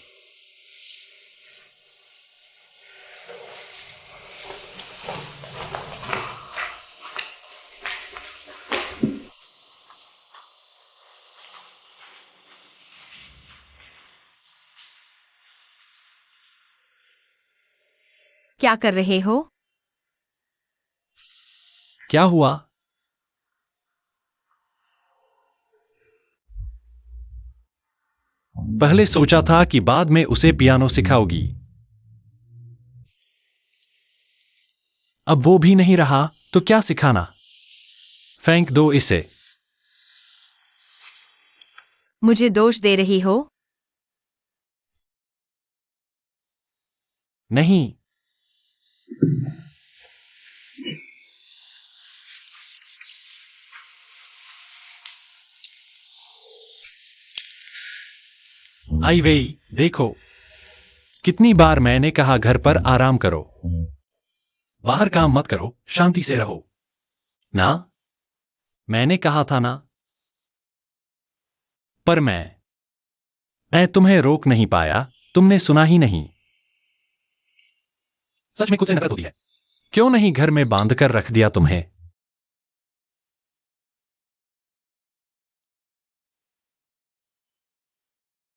क्या कर रहे हो? क्या हुआ? पहले सोचा था कि बाद में उसे पियानो सिखाओगी, अब वो भी नहीं रहा तो क्या सिखाना? फेंक दो इसे। मुझे दोष दे रही हो? नहीं, आई वे, देखो, कितनी बार मैंने कहा घर पर आराम करो, बाहर काम मत करो, शांति से रहो ना। मैंने कहा था ना। पर मैं तुम्हें रोक नहीं पाया, तुमने सुना ही नहीं। सच में खुद से नफरत होती है। क्यों नहीं घर में बांध कर रख दिया तुम्हें?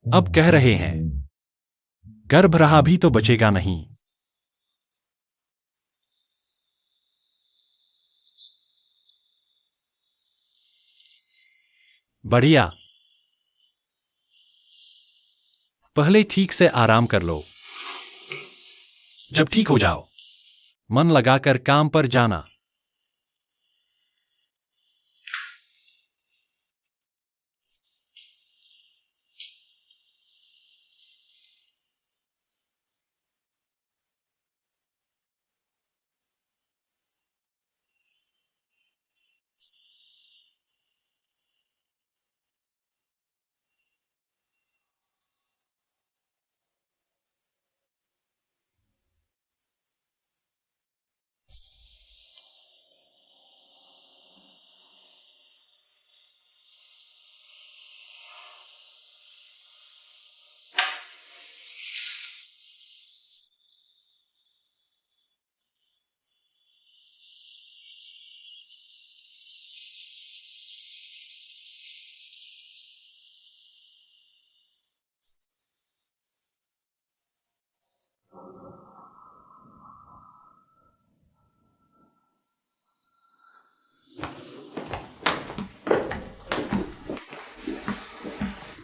अब कह रहे हैं गर्भ रहा भी तो बचेगा नहीं। बढ़िया, पहले ठीक से आराम कर लो। जब ठीक हो जाओ, मन लगाकर काम पर जाना।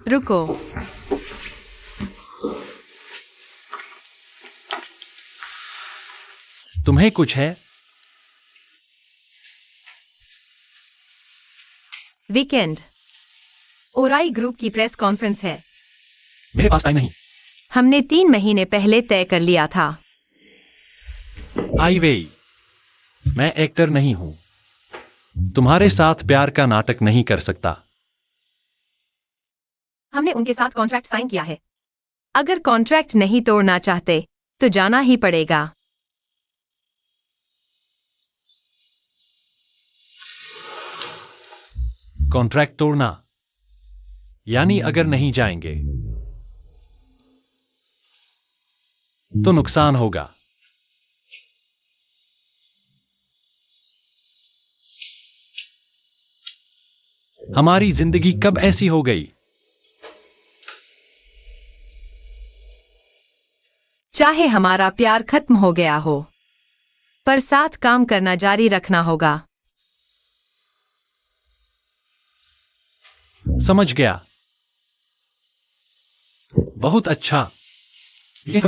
रुको। तुम्हें कुछ है? वीकेंड ओराई ग्रुप की प्रेस कॉन्फ्रेंस है। मेरे पास टाइम नहीं। हमने 3 महीने पहले तय कर लिया था। आई वेई, मैं एक्टर नहीं हूं। तुम्हारे साथ प्यार का नाटक नहीं कर सकता। हमने उनके साथ कॉन्ट्रैक्ट साइन किया है। अगर कॉन्ट्रैक्ट नहीं तोड़ना चाहते तो जाना ही पड़ेगा। कॉन्ट्रैक्ट तोड़ना यानी अगर नहीं जाएंगे तो नुकसान होगा। हमारी जिंदगी कब ऐसी हो गई? चाहे हमारा प्यार खत्म हो गया हो, पर साथ काम करना जारी रखना होगा। समझ गया। बहुत अच्छा। ये